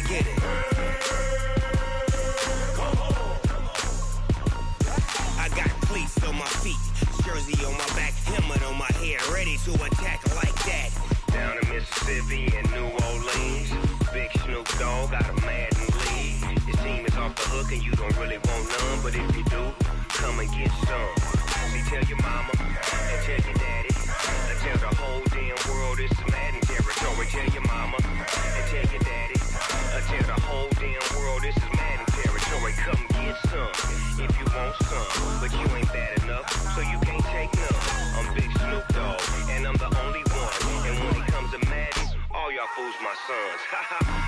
get it. I got cleats on my feet, jersey on my back, helmet on my head, ready to attack like that. Down in Mississippi and New Orleans, Big Snoop Dogg got a Madden league. Your team is off the hook and you don't really want none, but if you do, come and get some. See, tell your mama and tell your daddy, and tell the whole damn world it's Madden territory. Tell your mama and tell your daddy, and tell the whole damn world this is Madden territory. Come get some if you want some, but you ain't bad enough, so you can't take none. I'm Big Snoop Dogg, and I'm the only one. And when it comes to Madden, all y'all fools my sons.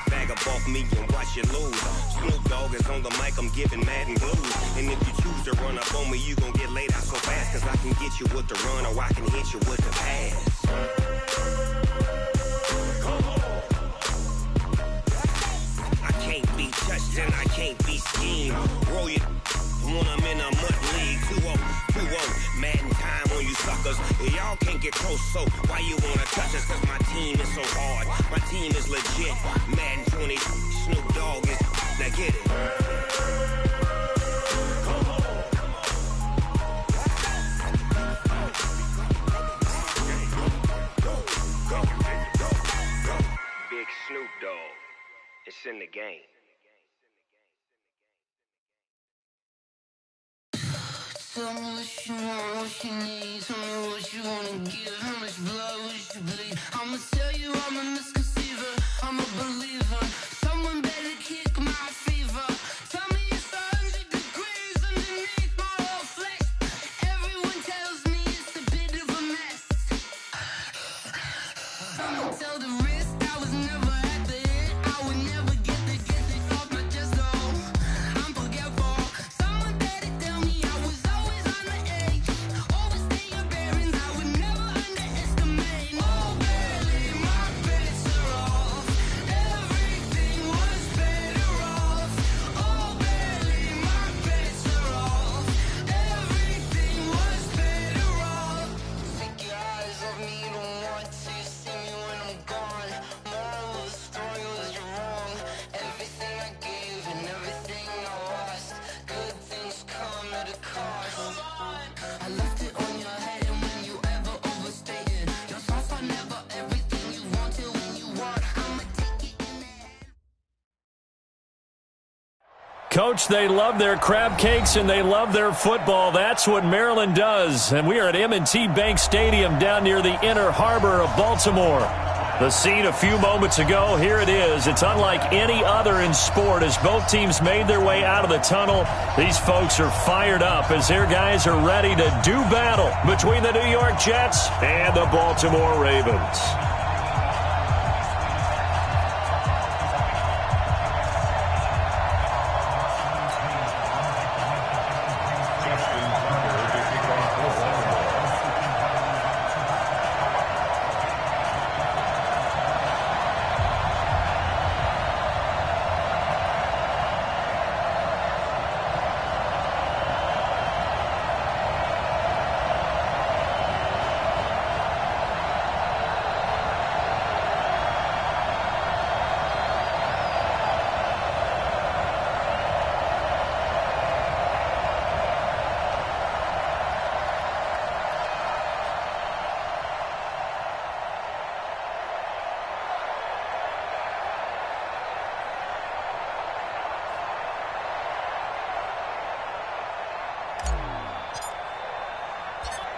Bag up off me and watch you lose. Snoop Dogg is on the mic, I'm giving Madden blues. And if you choose to run up on me, you gon' get laid out so fast. Cause I can get you with the run or I can hit you with the pass. I can't be touched and I can't be schemed. Roll you when I'm in a mud league. 2-0, 2-0, Madden time on you suckers. Y'all can't get close, so why you wanna touch us? Cause my team is so hard, my team is legit. Madden 20, Snoop Dogg is, now get it. Big Snoop Dogg, it's in the game. Tell me what you want, what you need. Tell me what you wanna give. How much blood would you bleed? I'ma tell you I'm a misconceiver. I'm a believer. Someone better kick my fever. Tell me it's 100 degrees underneath my whole flesh. Everyone tells me it's a bit of a mess. Someone tell the wrist I was never at the hit. I would never get it off my chest though. I'm forgetful. Someone better tell me I was always on the edge. Overstay your bearings, I would never underestimate. Oh, barely, my bets are off. Everything was better off. Oh, barely, my bets are off. Everything was better off. Take your eyes off me, you don't want to see me when I'm gone. Moral of the story was you're wrong. Everything I gave and everything I lost. Good things come at a cost. I left it on your head, and when you ever overstay it, your thoughts are never everything you wanted when you want. I'ma take it in the head. Coach, they love their crab cakes and they love their football. That's what Maryland does. And we are at M&T Bank Stadium down near the Inner Harbor of Baltimore. The scene a few moments ago, here it is. It's unlike any other in sport as both teams made their way out of the tunnel. These folks are fired up as their guys are ready to do battle between the New York Jets and the Baltimore Ravens.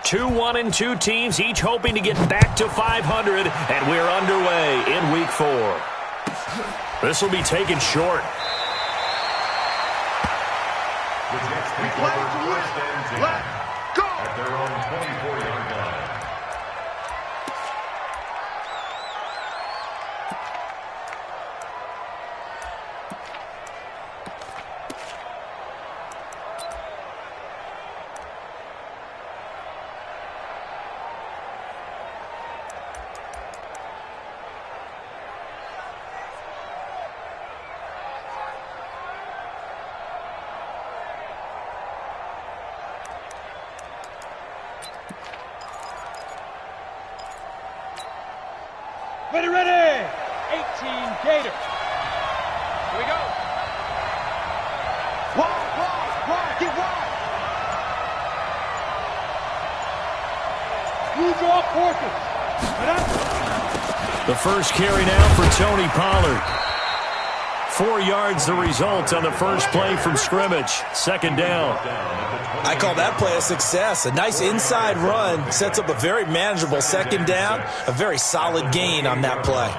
Two 1-2 teams, each hoping to get back to 500, and we're underway in Week 4. This will be taken short. The Jets take over first and 10 at their own 24-yard line. Ready, ready! 18 Gators. Here we go. Wide, get wide. Use your forces. The first carry now for Tony Pollard. 4 yards the result on the first play from scrimmage. Second down. I call that play a success. A nice inside run sets up a very manageable second down. A very solid gain on that play.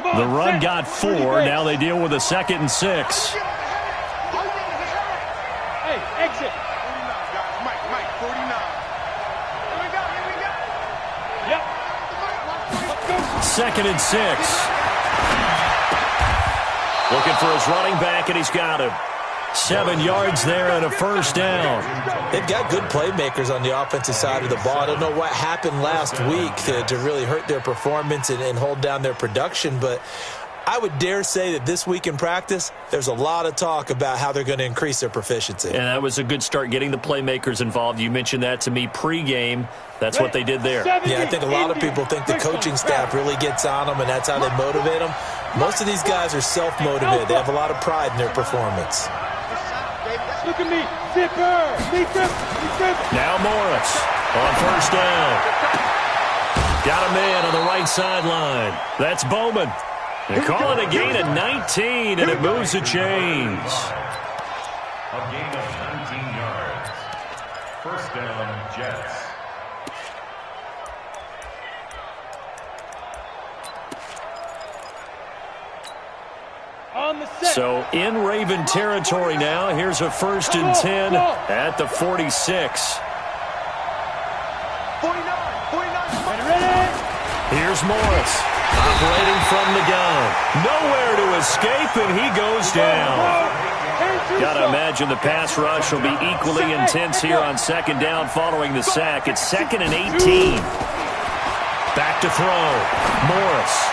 The run got 4. Now they deal with a 2nd and 6. Hey, exit. 49, guys. Mike, 49. Here we go. Yep. 2nd and 6. Looking for his running back, and he's got him. 7 yards there and a first down. They've got good playmakers on the offensive side of the ball. I don't know what happened last week to really hurt their performance and hold down their production, but I would dare say that this week in practice, there's a lot of talk about how they're going to increase their proficiency. And that was a good start getting the playmakers involved. You mentioned that to me pregame. That's what they did there. Yeah, I think a lot of people think the coaching staff really gets on them, and that's how they motivate them. Most of these guys are self-motivated. They have a lot of pride in their performance. Look at me. Zipper. Now Morris on first down. Got a man on the right sideline. That's Bowman. They call it a gain of 19, and it moves the chains. A gain of 19 yards. First down, Jets. On the set. So in Raven territory now. Here's a 1st and 10 at the 46. 49. Ready? Here's Morris operating from the gun. Nowhere to escape, and he goes down. Got to imagine the pass rush will be equally intense here on 2nd down following the sack. It's 2nd and 18. Back to throw. Morris.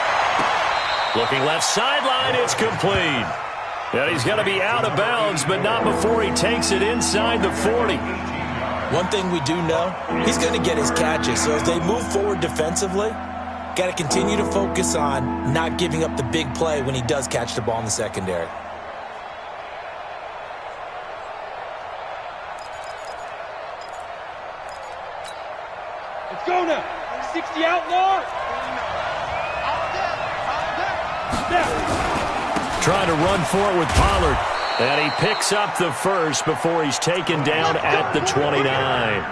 Looking left sideline, it's complete. And he's going to be out of bounds, but not before he takes it inside the 40. One thing we do know, he's going to get his catches. So as they move forward defensively, got to continue to focus on not giving up the big play when he does catch the ball in the secondary. Let's go now. 60 outlaw. Trying to run for it with Pollard. And he picks up the first before he's taken down at the 29.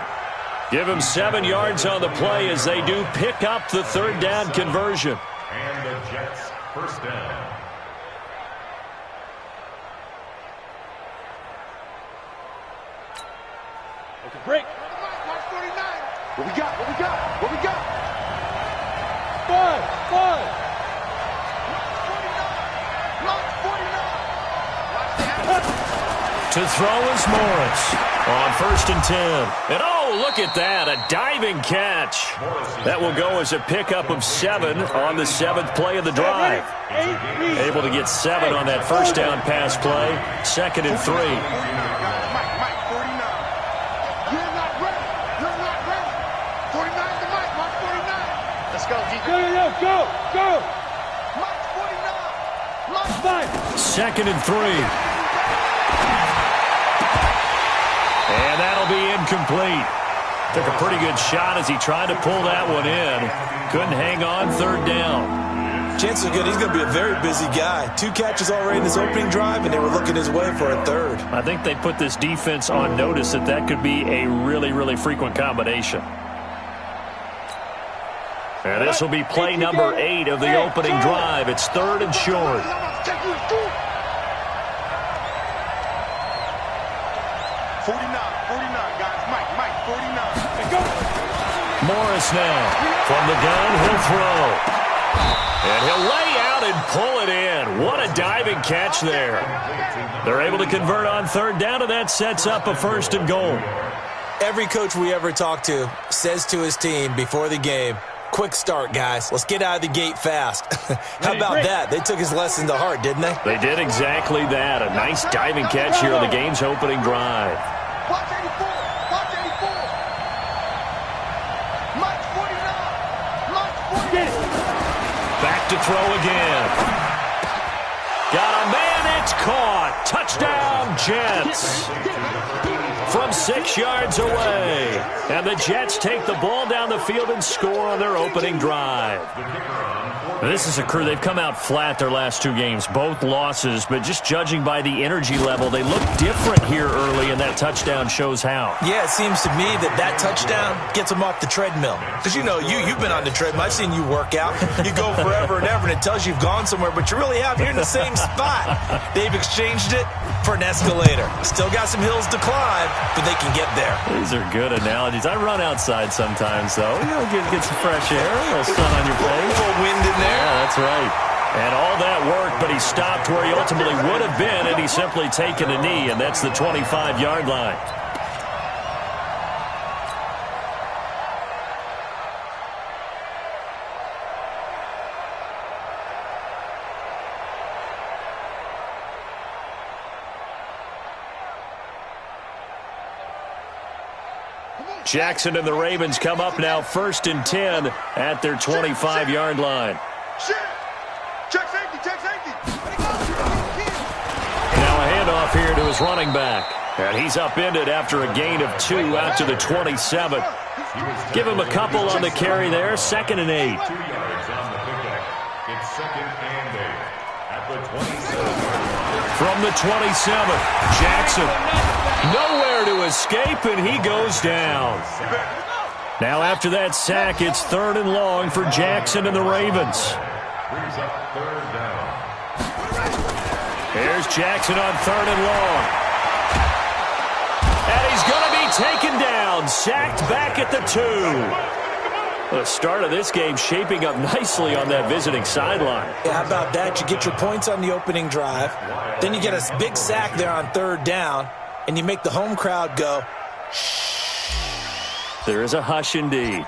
Give him 7 yards on the play as they do pick up the 3rd down conversion. And the Jets first down. Okay, break. Watch 49. What we got? 5. To throw is Morris on 1st and 10. And oh, look at that, a diving catch. That will go as a pickup of 7 on the 7th play of the drive. Able to get 7 on that first down pass play. 2nd and 3. Mike, 49. You're not ready. 49 to Mike. Watch 49. Let's go, G. Go. Mike 49. Mike 5. 2nd and 3. And that'll be incomplete. Took a pretty good shot as he tried to pull that one in. Couldn't hang on 3rd down. Chances are good he's going to be a very busy guy. 2 catches already in his opening drive, and they were looking his way for a 3rd. I think they put this defense on notice that could be a really, really frequent combination. And this will be play number 8 of the opening drive. It's 3rd and short. 49, guys. Mike 49. Morris now. From the gun, he'll throw. And he'll lay out and pull it in. What a diving catch there. They're able to convert on 3rd down, and that sets up a 1st and goal. Every coach we ever talk to says to his team before the game, quick start, guys. Let's get out of the gate fast. How about that? They took his lesson to heart, didn't they? They did exactly that. A nice diving catch here on the game's opening drive. Watch 84. to throw again. Got a man, it's caught. Touchdown, Jets. From 6 yards away. And the Jets take the ball down the field and score on their opening drive. This is a crew. They've come out flat their last 2 games, both losses, but just judging by the energy level, they look different here early, and that touchdown shows how. Yeah, it seems to me that touchdown gets them off the treadmill. Because, you've been on the treadmill. I've seen you work out. You go forever and ever, and it tells you you've gone somewhere, but you really have. You're in the same spot. They've exchanged it for an escalator. Still got some hills to climb, but they can get there. These are good analogies. I run outside sometimes, though. Get some fresh air, a little sun on your face. A little wind in there. Yeah, that's right. And all that worked, but he stopped where he ultimately would have been, and he's simply taken a knee, and that's the 25-yard line. Jackson and the Ravens come up now 1st and 10 at their 25-yard line. Check safety, check safety. Now a handoff here to his running back. And he's upended after a gain of 2 out to the 27. Give him a couple on the carry there. 2nd and 8. 2 yards on the pickup. It's 2nd and 8 at the 27. From the 27, Jackson. Nowhere to escape, and he goes down. Now after that sack, it's 3rd and long for Jackson and the Ravens. Brings up 3rd down. Here's Jackson on 3rd and long. And he's going to be taken down, sacked back at the 2. The start of this game shaping up nicely on that visiting sideline. Yeah, how about that? You get your points on the opening drive. Then you get a big sack there on 3rd down. And you make the home crowd go, shh. There is a hush indeed.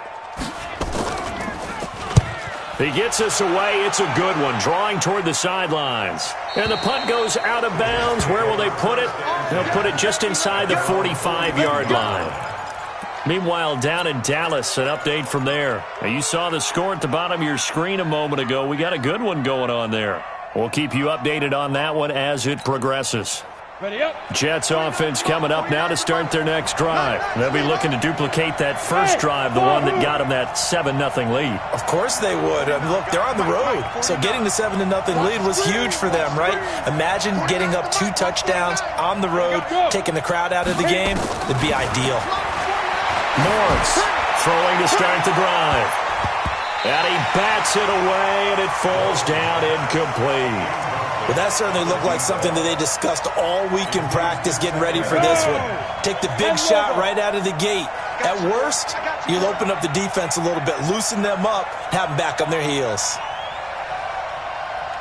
He gets us away. It's a good one, drawing toward the sidelines. And the punt goes out of bounds. Where will they put it? They'll put it just inside the 45-yard line. Meanwhile, down in Dallas, an update from there. Now, you saw the score at the bottom of your screen a moment ago. We got a good one going on there. We'll keep you updated on that one as it progresses. Ready up. Jets offense coming up now to start their next drive. They'll be looking to duplicate that first drive, the one that got them that 7-0 lead. Of course they would. Look, they're on the road, so getting the 7-0 lead was huge for them, right? Imagine getting up 2 touchdowns on the road, taking the crowd out of the game. It'd be ideal. Morris throwing to start the drive. And he bats it away, and it falls down incomplete. Well, that certainly looked like something that they discussed all week in practice getting ready for this one. Take the big shot right out of the gate. At worst, you'll open up the defense a little bit, loosen them up, have them back on their heels.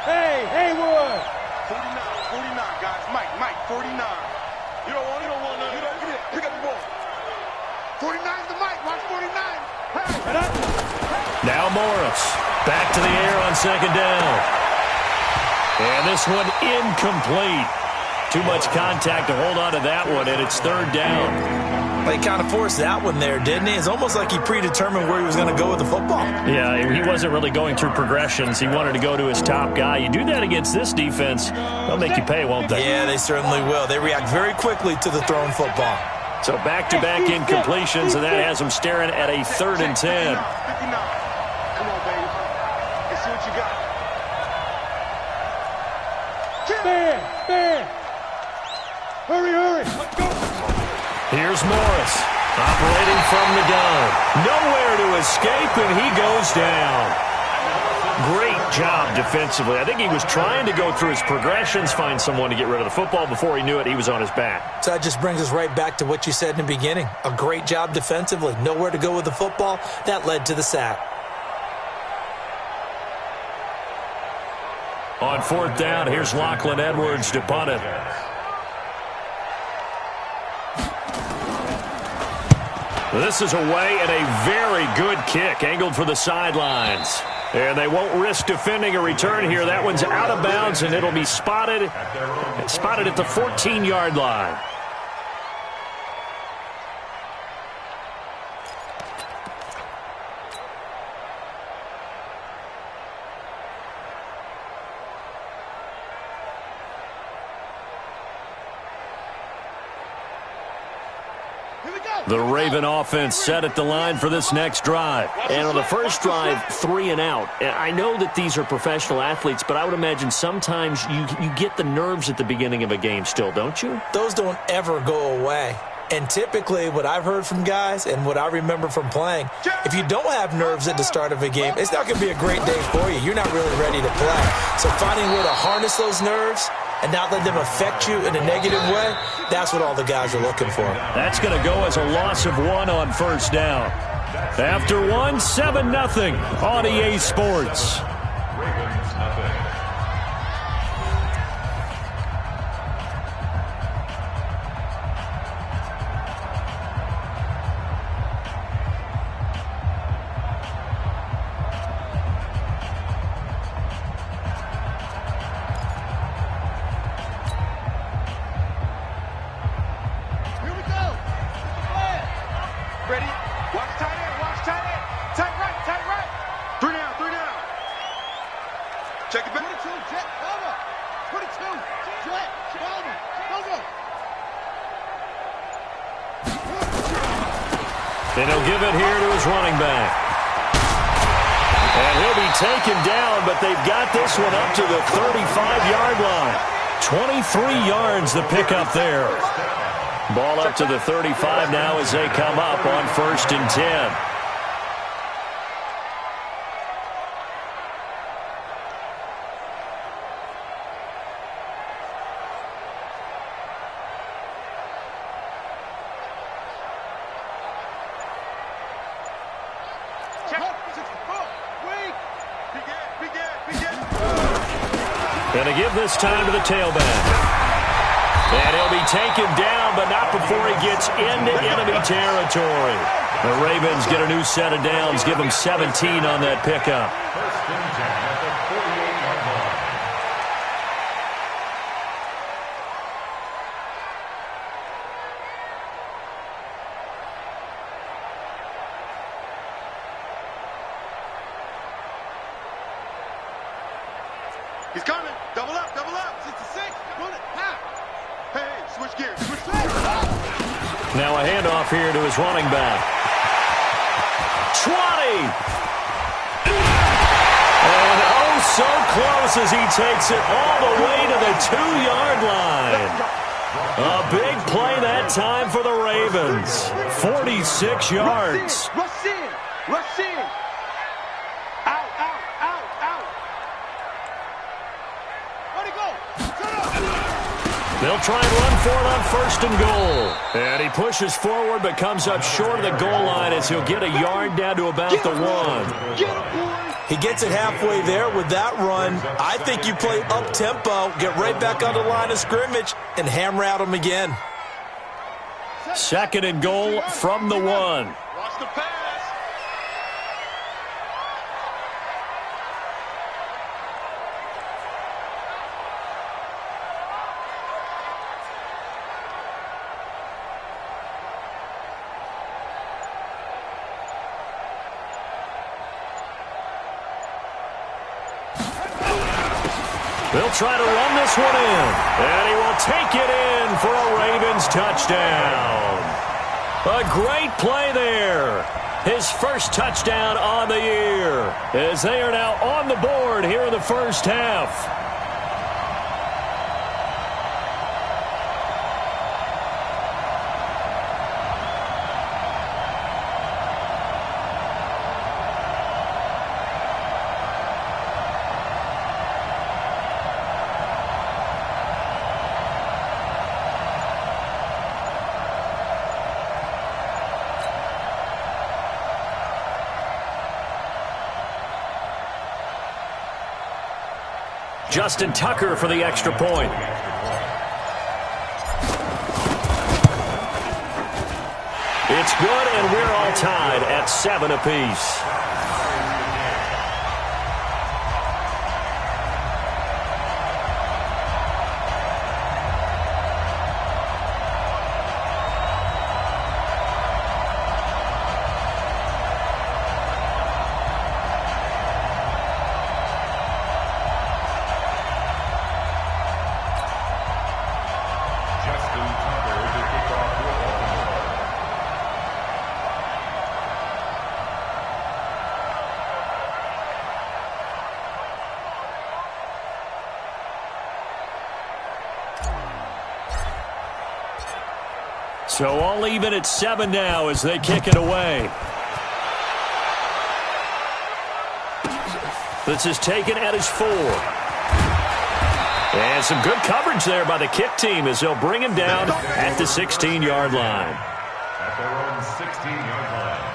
Hey, Haywood. 49, guys. Mike, 49. You don't want none. You don't get it. Pick up the ball. 49's the Mike. Watch 49. Hey. Now Morris back to the air on 2nd down. And this one incomplete. Too much contact to hold on to that one, and it's 3rd down. Well, he kind of forced that one there, didn't he? It's almost like he predetermined where he was going to go with the football. Yeah, he wasn't really going through progressions. He wanted to go to his top guy. You do that against this defense, they'll make you pay, won't they? Yeah, they certainly will. They react very quickly to the thrown football. So back-to-back incompletions, and that has him staring at a 3rd and 10. 59. Come on, baby. Let's see what you got. Stand. Hurry. Let's go. Here's Morris operating from the gun. Nowhere to escape, and he goes down. Great job defensively. I think he was trying to go through his progressions, find someone to get rid of the football. Before he knew it, he was on his back. So that just brings us right back to what you said in the beginning. A great job defensively. Nowhere to go with the football. That led to the sack. On 4th down, here's Lachlan Edwards to punt it. This is away and a very good kick, angled for the sidelines. And they won't risk defending a return here. That one's out of bounds, and it'll be spotted at the 14-yard line. The Raven offense set at the line for this next drive. And on the first drive, 3 and out. I know that these are professional athletes, but I would imagine sometimes you get the nerves at the beginning of a game still, don't you? Those don't ever go away. And typically what I've heard from guys and what I remember from playing, if you don't have nerves at the start of a game, it's not going to be a great day for you. You're not really ready to play. So finding a way to harness those nerves and not let them affect you in a negative way, that's what all the guys are looking for. That's going to go as a loss of 1 on first down. After 1, 7-0 on EA Sports. Ravens nothing. And he'll give it here to his running back. And he'll be taken down, but they've got this one up to the 35-yard line. 23 yards the pickup there. Ball up to the 35 now as they come up on 1st and 10. Going to give this time to the tailback. And he'll be taken down, but not before he gets into enemy territory. The Ravens get a new set of downs, give them 17 on that pickup. 1st and 10 at the 48-yard line. He's coming. Double up, double up. 66. Run it. Half. Hey, switch gears. Switch gears. Now a handoff here to his running back. 20. And oh, so close as he takes it all the way to the 2-yard line. A big play that time for the Ravens. 46 yards. Rush in. Rush in. Out, out, out, out. Where'd he go? They'll try and run for it on 1st and goal. And he pushes forward but comes up short of the goal line as he'll get a yard down to about the 1. Get him, boy. He gets it halfway there with that run. I think you play up-tempo, get right back on the line of scrimmage, and hammer at him again. 2nd and goal from the 1. Watch the pass. They'll try to run this one in. And he will take it in for a Ravens touchdown. A great play there. His first touchdown on the year as they are now on the board here in the first half. Justin Tucker for the extra point. It's good, and we're all tied at 7 apiece. So all even at 7 now as they kick it away. This is taken at his 4. And some good coverage there by the kick team as they'll bring him down at the 16-yard line. At their own 16-yard line.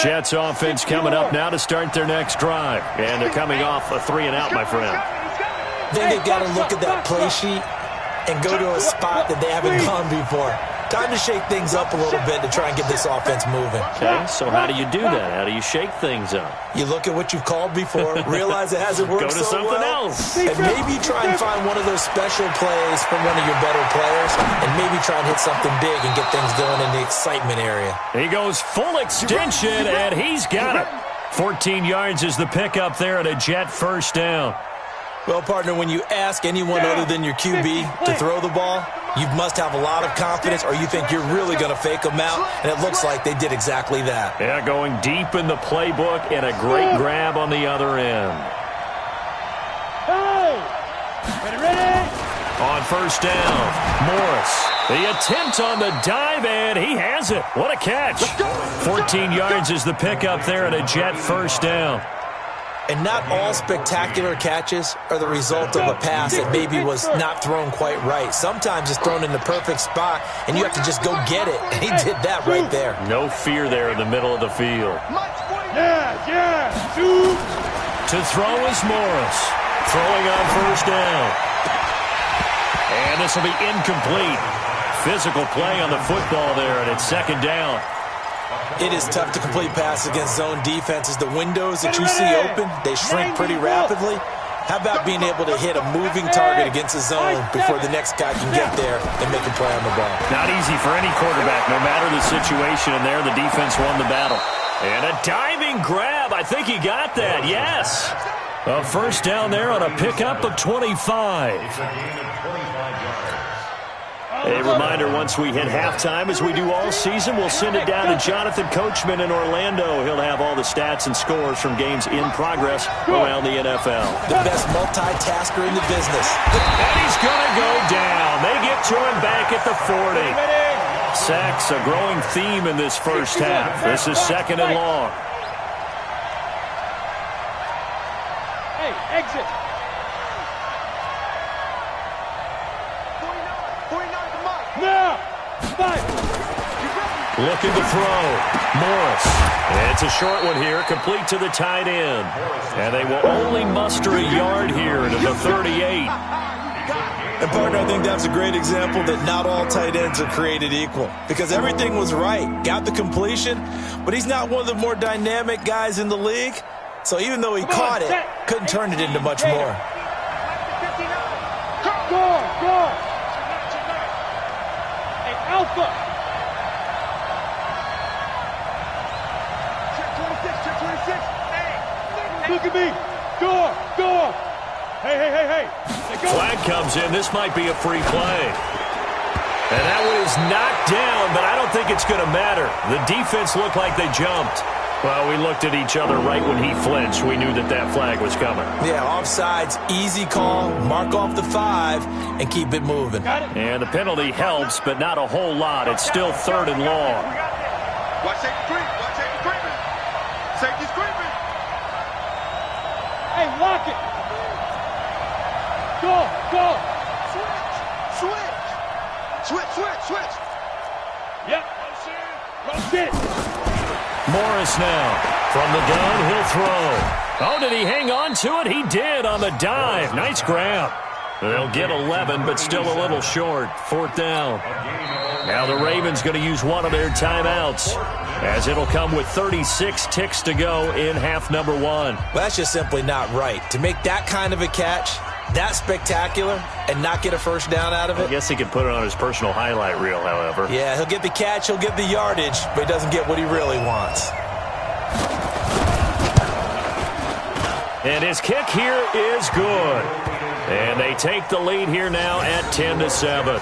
Jets offense coming up now to start their next drive. And they're coming off a 3-and-out, my friend. Then they've got to look at that play sheet and go to a spot that they haven't gone before. Time to shake things up a little bit to try and get this offense moving. Okay, so how do you do that? How do you shake things up? You look at what you've called before, realize it hasn't worked Go to something else. and maybe try and find one of those special plays from one of your better players, and maybe try and hit something big and get things going in the excitement area. He goes full extension, and he's got it. 14 yards is the pickup there at a Jet first down. Well, partner, when you ask anyone other than your QB to throw the ball, you must have a lot of confidence, or you think you're really going to fake them out, and it looks like they did exactly that. Yeah, going deep in the playbook, and a great grab on the other end. Ready? On first down, Morris. The attempt on the dive, and he has it. What a catch. 14 yards is the pickup there at a Jet first down. And not all spectacular catches are the result of a pass that maybe was not thrown quite right. Sometimes it's thrown in the perfect spot, and you have to just go get it. And he did that right there. No fear there in the middle of the field. Shoot. To throw is Morris. Throwing on first down. And this will be incomplete. Physical play on the football there, and it's second down. It is tough to complete passes against zone defenses. The windows that you see open, they shrink pretty rapidly. How about being able to hit a moving target against a zone before the next guy can get there and make a play on the ball? Not easy for any quarterback, no matter the situation, and there the defense won the battle. And a diving grab. I think he got that, yes. A first down there on a pickup of 25. A reminder, once we hit halftime, as we do all season, we'll send it down to Jonathan Coachman in Orlando. He'll have all the stats and scores from games in progress around the NFL. The best multitasker in the business. And he's going to go down. They get to him back at the 40. Sacks, a growing theme in this first half. This is second and long. Hey, exit. Looking to throw. Morris. And it's a short one here, complete to the tight end. And they will only muster a yard here to the 38. And, partner, I think that's a great example that not all tight ends are created equal. Because everything was right. Got the completion, but he's not one of the more dynamic guys in the league. So even though he caught it, couldn't turn it into much more. Go. Hey, Alpha. Look at me. Go. Hey. Flag comes in. This might be a free play. And that one is knocked down, but I don't think it's going to matter. The defense looked like they jumped. Well, we looked at each other right when he flinched. We knew that flag was coming. Yeah, offsides, easy call, mark off the 5, and keep it moving. And the penalty helps, but not a whole lot. It's still third and long. Watch safety creeping. Safety's creeping. Hey, lock it. Go. Switch. Yep. Motion. Morris now. From the gun, he'll throw. Oh, did he hang on to it? He did on the dive. Nice grab. They'll get 11, but still a little short. Fourth down. Now the Ravens going to use one of their timeouts, as it'll come with 36 ticks to go in half number 1. Well, that's just simply not right. To make that kind of a catch, that spectacular, and not get a first down out of it. I guess he could put it on his personal highlight reel, however. Yeah, he'll get the catch, he'll get the yardage, but he doesn't get what he really wants. And his kick here is good. And they take the lead here now at 10-7.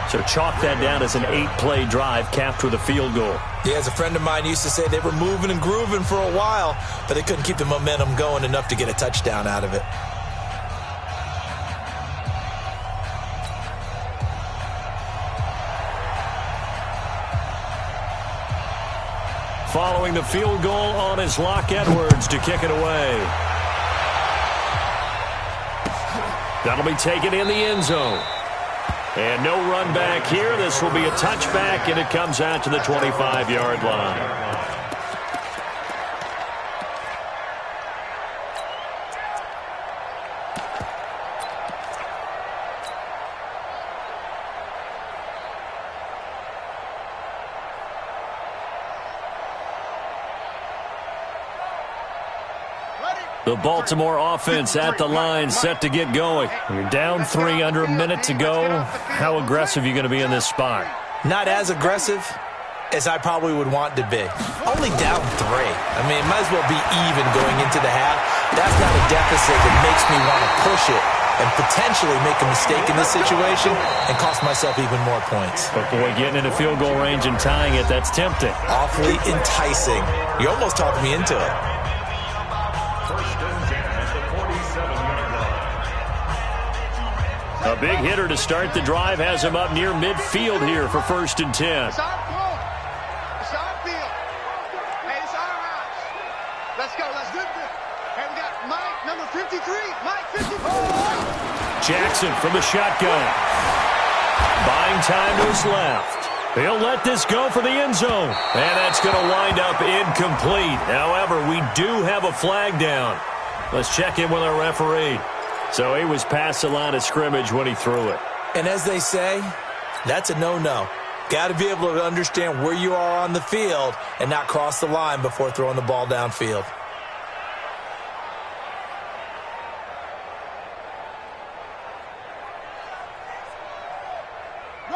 So chalk that down as an 8-play drive capped with a field goal. Yeah, as a friend of mine used to say, they were moving and grooving for a while, but they couldn't keep the momentum going enough to get a touchdown out of it. Following the field goal on is Locke Edwards to kick it away. That'll be taken in the end zone. And no run back here. This will be a touchback, and it comes out to the 25-yard line. The Baltimore offense at the line, set to get going. You're down 3, under a minute to go. How aggressive are you going to be in this spot? Not as aggressive as I probably would want to be. Only down 3. I mean, it might as well be even going into the half. That's not a deficit that makes me want to push it and potentially make a mistake in this situation and cost myself even more points. But boy, getting into field goal range and tying it, that's tempting. Awfully enticing. You almost talked me into it. A big hitter to start the drive has him up near midfield here for 1st and 10. It's our field. It's our field. Hey, it's our house. Let's go. Let's do it. Hey, we got Mike, number 53. Mike, 54. Jackson from the shotgun. Buying time to his left. He'll let this go for the end zone. And that's going to wind up incomplete. However, we do have a flag down. Let's check in with our referee. So he was past the line of scrimmage when he threw it. And as they say, that's a no-no. Got to be able to understand where you are on the field and not cross the line before throwing the ball downfield.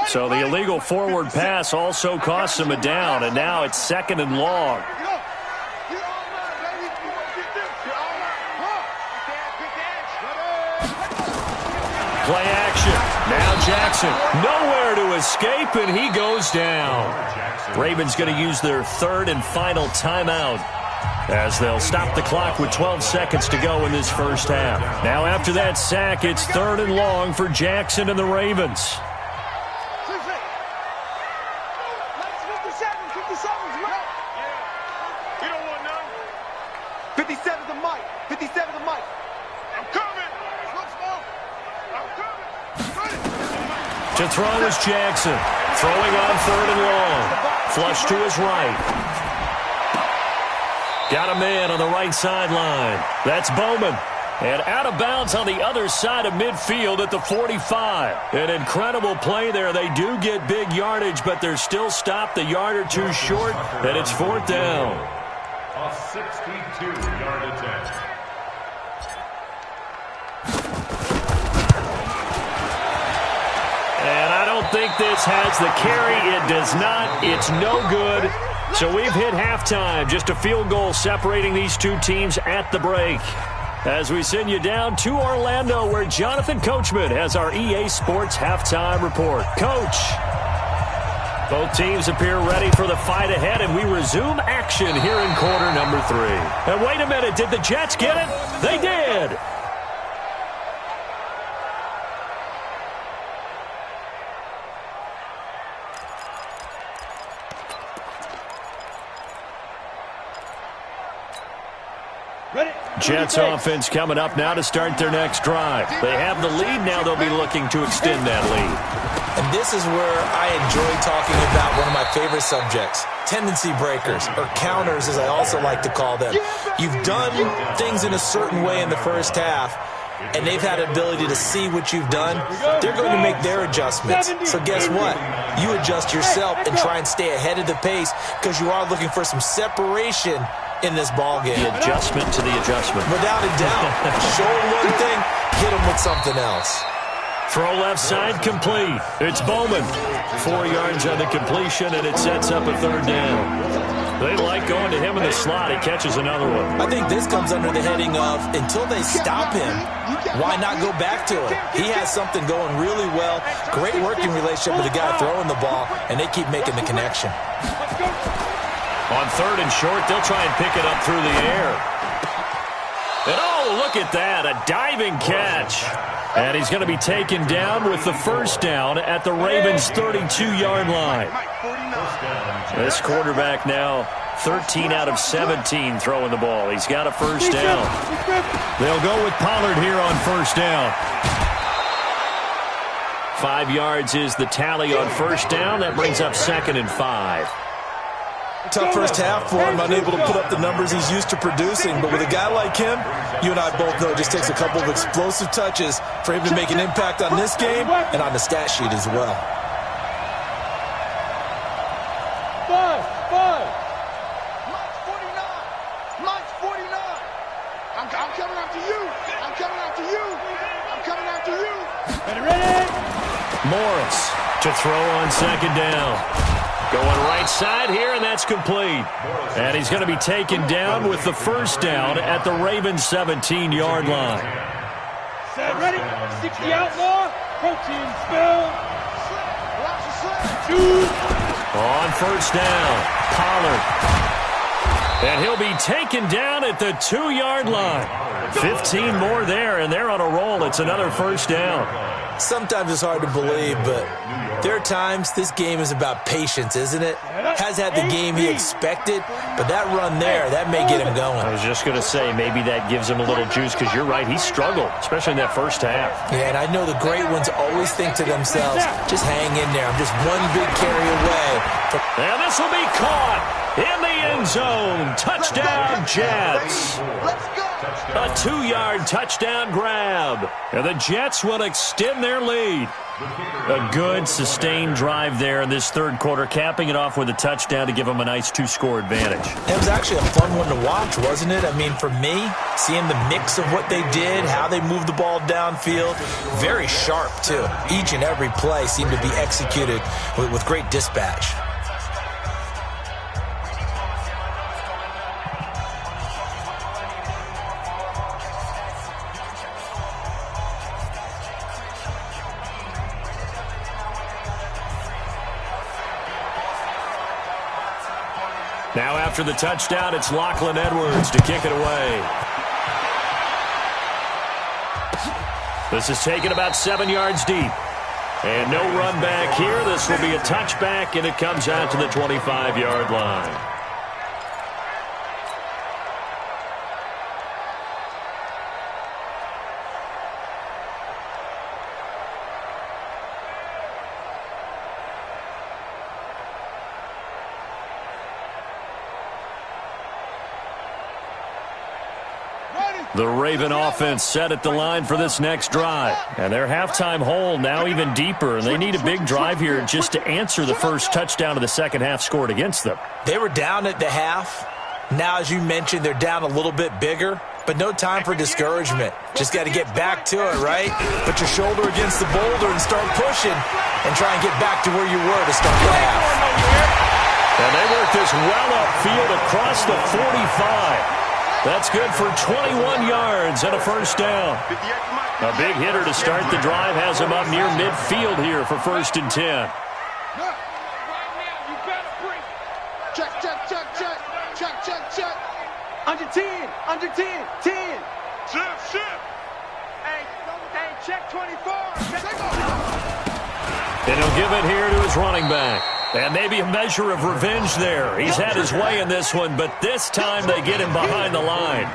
So the illegal forward pass also costs him a down, and now it's 2nd and long. Play action. Now Jackson. Nowhere to escape, and he goes down. Ravens going to use their 3rd and final timeout as they'll stop the clock with 12 seconds to go in this first half. Now after that sack, it's 3rd and long for Jackson and the Ravens. 57's the mic. 57's the mic. I'm coming. To throw is Jackson. Throwing on 3rd and long. Flush to his right. Got a man on the right sideline. That's Bowman. And out of bounds on the other side of midfield at the 45. An incredible play there. They do get big yardage, but they're still stopped a yard or two short, and it's 4th down. A 62-yard attempt. And I don't think this has the carry. It does not. It's no good. So we've hit halftime. Just a field goal separating these two teams at the break. As we send you down to Orlando, where Jonathan Coachman has our EA Sports halftime report. Coach, both teams appear ready for the fight ahead, and we resume action here in quarter number 3. And wait a minute, did the Jets get it? They did. Jets offense coming up now to start their next drive. They have the lead now. They'll be looking to extend that lead. And this is where I enjoy talking about one of my favorite subjects, tendency breakers, or counters as I also like to call them. You've done things in a certain way in the first half, and they've had an ability to see what you've done. They're going to make their adjustments. So guess what? You adjust yourself and try and stay ahead of the pace because you are looking for some separation in this ball game. The adjustment to the adjustment. Without a doubt. Show them one thing, hit them with something else. Throw left side complete. It's Bowman. 4 yards on the completion, and it sets up a 3rd down. They like going to him in the slot. He catches another one. I think this comes under the heading of until they stop him, why not go back to him? He has something going really well. Great working relationship with the guy throwing the ball, and they keep making the connection. On 3rd and short, they'll try and pick it up through the air. And oh, look at that, a diving catch. And he's going to be taken down with the first down at the Ravens' 32-yard line. This quarterback now 13 out of 17 throwing the ball. He's got a first down. They'll go with Pollard here on first down. 5 yards is the tally on first down. That brings up 2nd and 5. Tough first half for him, unable to put up the numbers he's used to producing. But with a guy like him, you and I both know it just takes a couple of explosive touches for him to make an impact on this game and on the stat sheet as well. 5. Mike's 49. I'm coming after you. I'm coming after you. I'm coming after you. Ready? Morris to throw on 2nd down. Going right side here, and that's complete. And he's going to be taken down with the first down at the Ravens' 17-yard line. Set, ready? 60 outlaw. Protein spill. On first down, Pollard. And he'll be taken down at the 2-yard line. 15 more there, and they're on a roll. It's another first down. Sometimes it's hard to believe, but there are times this game is about patience, isn't it? Has had the game he expected, but that run there, that may get him going. I was just going to say, maybe that gives him a little juice, because you're right, he struggled, especially in that first half. Yeah, and I know the great ones always think to themselves, just hang in there. I'm just one big carry away. And this will be caught in the end zone. Touchdown, Jets. Let's go. A 2-yard touchdown grab. And the Jets will extend their lead. A good, sustained drive there in this third quarter, capping it off with a touchdown to give them a nice 2-score advantage. It was actually a fun one to watch, wasn't it? I mean, for me, seeing the mix of what they did, how they moved the ball downfield, very sharp, too. Each and every play seemed to be executed with great dispatch. Now after the touchdown, it's Lachlan Edwards to kick it away. This is taken about 7 yards deep. And no run back here. This will be a touchback, and it comes out to the 25-yard line. The Raven offense set at the line for this next drive. And their halftime hole now even deeper, and they need a big drive here just to answer the first touchdown of the second half scored against them. They were down at the half. Now, as you mentioned, they're down a little bit bigger, but no time for discouragement. Just got to get back to it, right? Put your shoulder against the boulder and start pushing and try and get back to where you were to start the half. And they work this well upfield across the 45. That's good for 21 yards and a first down. A big hitter to start the drive has him up near midfield here for 1st and 10. Check. Under 10. 10. Shift. Hey, check 24. And he'll give it here to his running back. And maybe a measure of revenge there. He's had his way in this one, but this time they get him behind the line.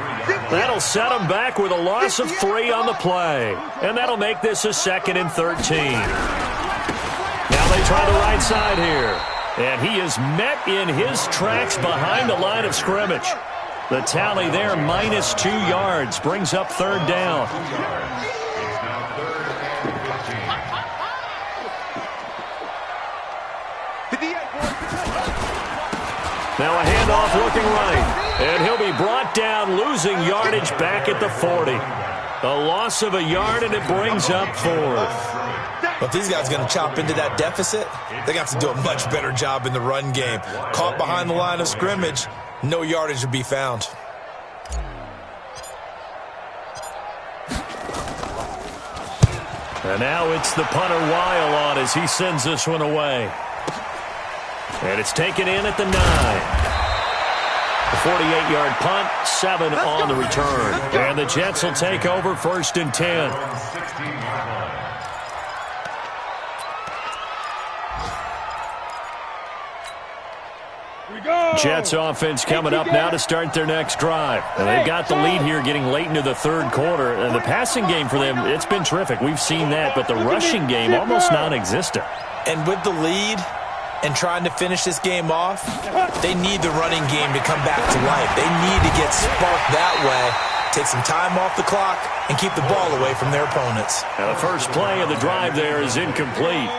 That'll set him back with a loss of 3 on the play. And that'll make this a 2nd and 13. Now they try the right side here. And he is met in his tracks behind the line of scrimmage. The tally there, minus 2 yards, brings up 3rd down. Now a handoff looking right. And he'll be brought down, losing yardage back at the 40. A loss of a yard, and it brings up 4th. But if these guys are going to chop into that deficit, they got to do a much better job in the run game. Caught behind the line of scrimmage, no yardage to be found. And now it's the punter Weil on as he sends this one away. And it's taken in at the 9. The 48-yard punt, 7 on the return. And the Jets will take over 1st and 10. Jets offense coming up now to start their next drive. And they've got the lead here getting late into the 3rd quarter. And the passing game for them, it's been terrific. We've seen that. But the rushing game, almost non-existent. And with the lead and trying to finish this game off, they need the running game to come back to life. They need to get sparked that way, take some time off the clock, and keep the ball away from their opponents. Now the first play of the drive there is incomplete.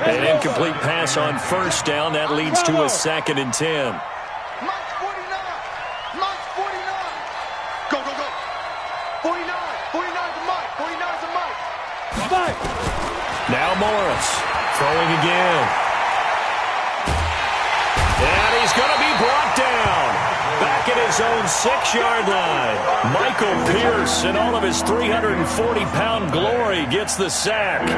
An incomplete pass on 1st down. That leads to a 2nd and 10. Mike's 49. Mike's 49. Go, go, go. 49. 49 to Mike. 49 to Mike. Mike. Now Morris throwing again. And he's going to be brought down. Back at his own 6-yard line. Michael Pierce, in all of his 340-pound glory, gets the sack.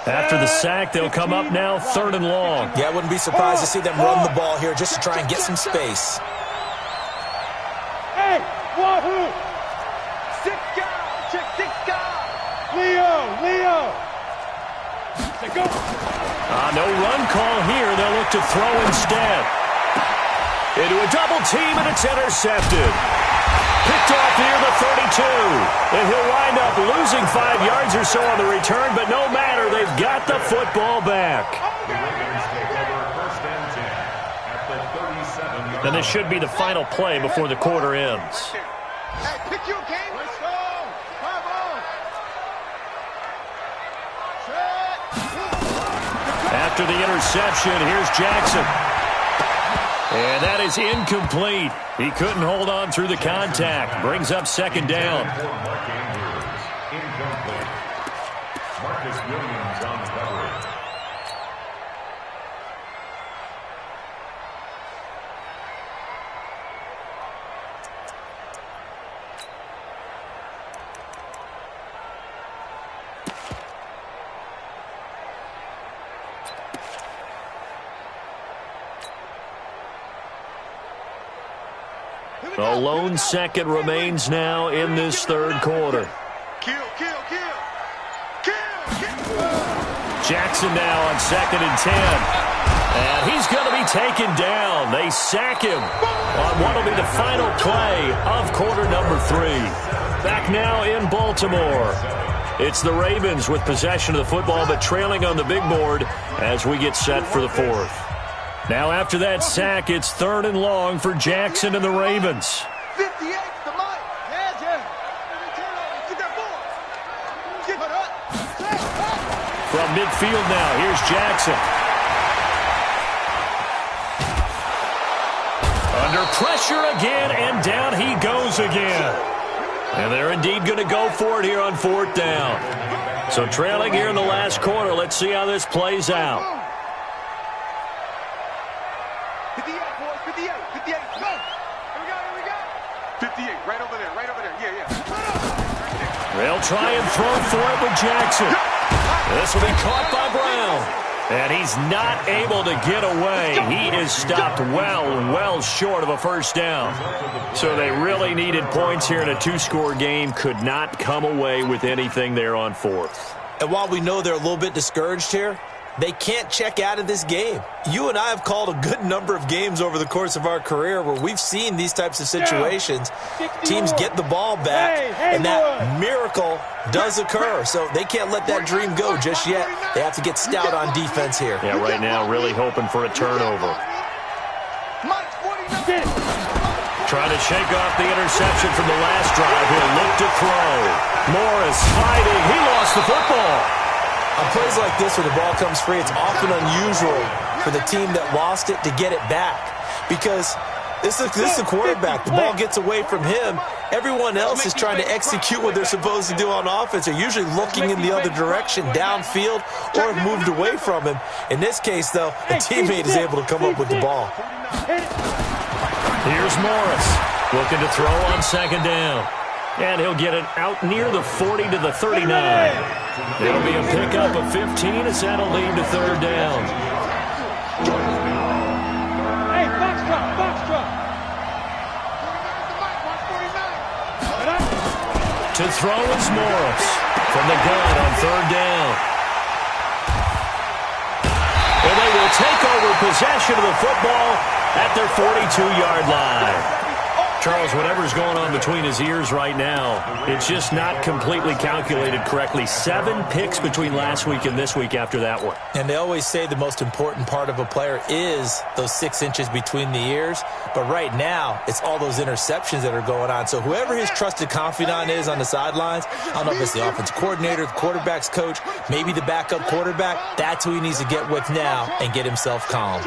After the sack, they'll come up now 3rd and long. Yeah, I wouldn't be surprised to see them run the ball here just to try and get some space. Hey, wahoo! 6 guys. Check 6 guys. Leo. Say go. No run call here. They'll look to throw instead. Into a double team, and it's intercepted. Picked off near the 32. And he'll wind up losing 5 yards or so on the return, but no matter, they've got the football back. The Ravens take over 1st and 10 at the 37-yard line. And this should be the final play before the quarter ends. Hey, pick your game. Let's go. Come on. After the interception, here's Jackson. And that is incomplete. He couldn't hold on through the contact. Brings up 2nd down. Incomplete. Marcus Williams on coverage. A lone second remains now in this 3rd quarter. Kill. Jackson now on 2nd and 10. And he's going to be taken down. They sack him on what will be the final play of quarter number 3. Back now in Baltimore. It's the Ravens with possession of the football, but trailing on the big board as we get set for the 4th. Now after that sack, it's 3rd and long for Jackson and the Ravens. 58 to Mike. Yeah, Jeff. Get that ball. Get it up. From midfield now, here's Jackson. Under pressure again, and down he goes again. And they're indeed going to go for it here on 4th down. So trailing here in the last quarter, let's see how this plays out. 58, boys. 58. Go. Here we go. 58, right over there. Yeah. They'll try and throw for it with Jackson. This will be caught by Brown. And he's not able to get away. He is stopped well short of a 1st down. So they really needed points here in a 2-score game. Could not come away with anything there on 4th. And while we know they're a little bit discouraged here, they can't check out of this game. You and I have called a good number of games over the course of our career where we've seen these types of situations. Teams get the ball back, and that miracle does occur. So they can't let that dream go just yet. They have to get stout on defense here. Yeah, right now really hoping for a turnover. Trying to shake off the interception from the last drive. He'll look to throw. Morris fighting. He lost the football. On plays like this where the ball comes free, it's often unusual for the team that lost it to get it back because this is the quarterback. The ball gets away from him. Everyone else is trying to execute what they're supposed to do on offense. They're usually looking in the other direction, downfield, or have moved away from him. In this case, though, a teammate is able to come up with the ball. Here's Morris looking to throw on second down. And he'll get it out near the 40 to the 39. It'll be a pickup of 15 as that'll lead to third down. Hey, box drop. To throw is Morris from the gun on third down. And they will take over possession of the football at their 42-yard line. Charles, whatever's going on between his ears right now, it's just not completely calculated correctly. 7 picks between last week and this week after that one. And they always say the most important part of a player is those 6 inches between the ears. But right now, it's all those interceptions that are going on. So whoever his trusted confidant is on the sidelines, I don't know if it's the offensive coordinator, the quarterback's coach, maybe the backup quarterback, that's who he needs to get with now and get himself calm.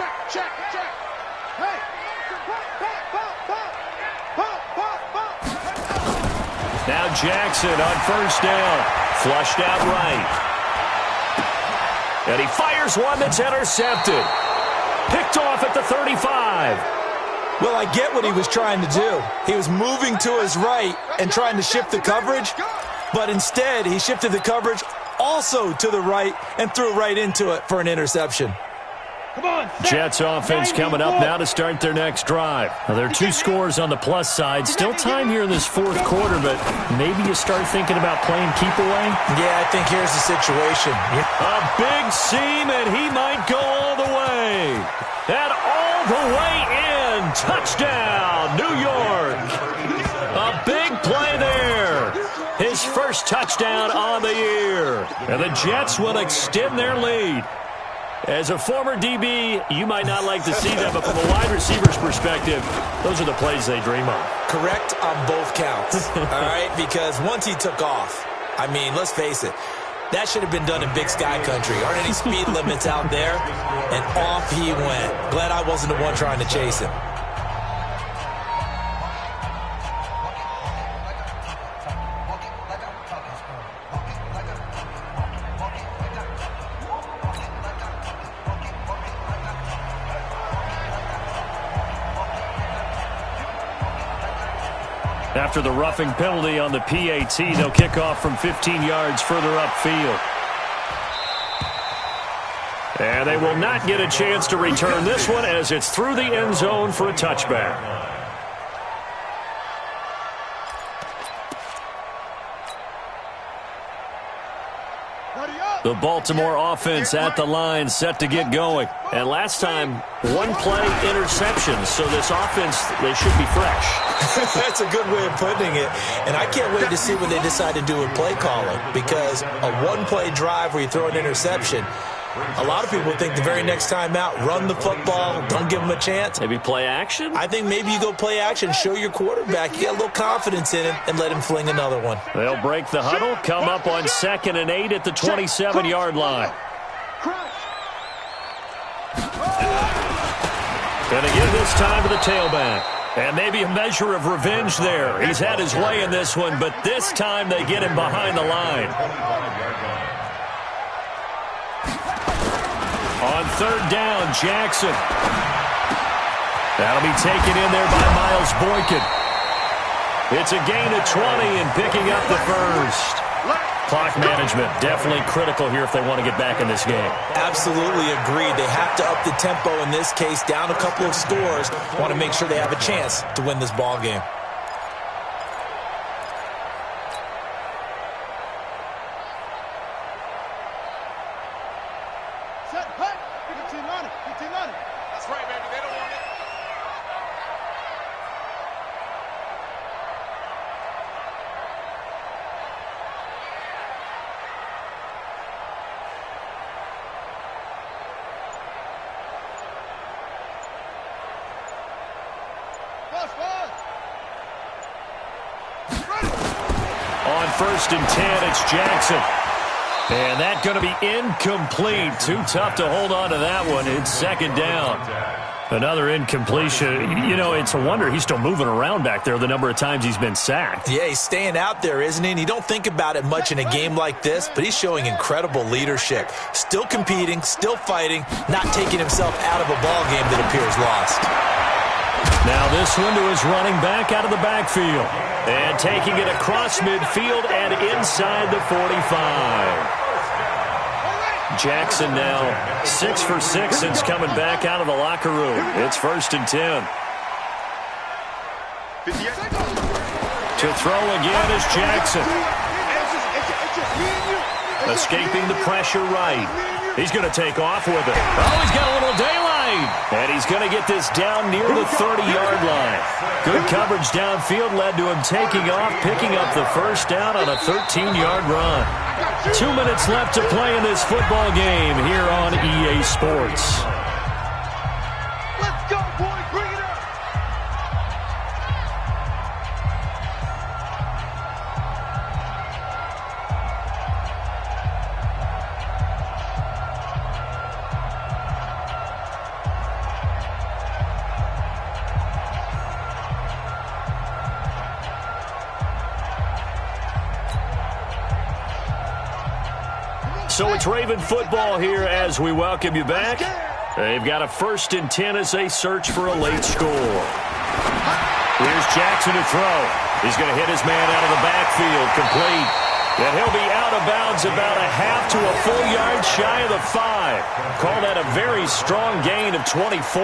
Now Jackson on first down. Flushed out right. And he fires one that's intercepted. Picked off at the 35. Well, I get what he was trying to do. He was moving to his right and trying to shift the coverage, but instead he shifted the coverage also to the right and threw right into it for an interception. Come on, Jets offense coming up now to start their next drive. Now, there are 2 scores on the plus side. Still time here in this fourth quarter, but maybe you start thinking about playing keep away? Yeah, I think here's the situation. A big seam, and he might go all the way. And all the way in. Touchdown, New York. A big play there. His first touchdown on the year. And the Jets will extend their lead. As a former DB, you might not like to see that, but from a wide receiver's perspective, those are the plays they dream of. Correct on both counts, all right? Because once he took off, I mean, let's face it, that should have been done in Big Sky Country. Aren't any speed limits out there? And off he went. Glad I wasn't the one trying to chase him. After the roughing penalty on the PAT, they'll kick off from 15 yards further upfield. And they will not get a chance to return this one as it's through the end zone for a touchback. The Baltimore offense at the line, set to get going. And last time, 1 play interception, so this offense, they should be fresh. That's a good way of putting it. And I can't wait to see what they decide to do with play calling, because a 1-play drive where you throw an interception, a lot of people think the very next time out, run the football, don't give them a chance. Maybe play action? I think maybe you go play action, show your quarterback, you got a little confidence in him, and let him fling another one. They'll break the huddle, come up on 2nd and 8 at the 27-yard line. And again this time to the tailback. And maybe a measure of revenge there. He's had his way in this one, but this time they get him behind the line. On 3rd down, Jackson. That'll be taken in there by Miles Boykin. It's a gain of 20 and picking up the first. Clock management definitely critical here if they want to get back in this game. Absolutely agreed. They have to up the tempo in this case, down a couple of scores. Want to make sure they have a chance to win this ball game. That's right, baby. They don't want it. On 1st and 10, it's Jackson. And that's going to be incomplete. Too tough to hold on to that one. It's second down. Another incompletion. You know, it's a wonder he's still moving around back there the number of times he's been sacked. Yeah, he's staying out there, isn't he? And you don't think about it much in a game like this, but he's showing incredible leadership. Still competing, still fighting, not taking himself out of a ball game that appears lost. Now this one to his running back out of the backfield. And taking it across midfield and inside the 45. Jackson now 6 for 6 since coming back out of the locker room. It's 1st and 10. To throw again is Jackson. Escaping the pressure right. He's going to take off with it. Oh, he's got a little daylight. And he's going to get this down near the 30-yard line. Good coverage downfield led to him taking off, picking up the first down on a 13-yard run. 2 minutes left to play in this football game here on EA Sports. Let's go, boys. Bring it up. So it's Raven football here as we welcome you back. They've got a 1st and 10 as they search for a late score. Here's Jackson to throw. He's going to hit his man out of the backfield, complete. And he'll be out of bounds about a half to a full yard shy of the 5. Call that a very strong gain of 24.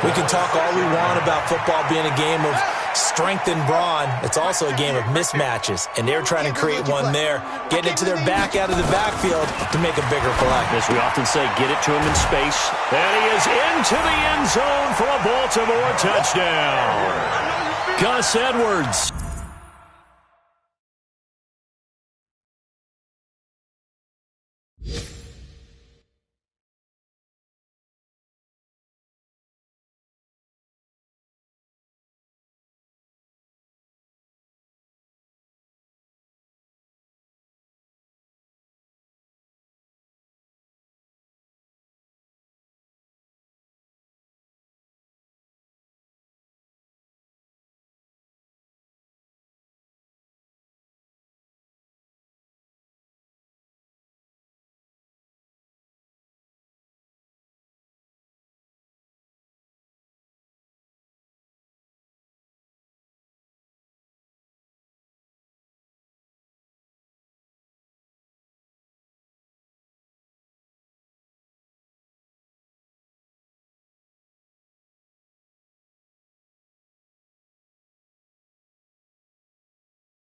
We can talk all we want about football being a game of strength and brawn. It's also a game of mismatches, and they're trying to create one there, getting it to their back out of the backfield to make a bigger play. As we often say, get it to him in space. And he is into the end zone for a Baltimore touchdown. Gus Edwards.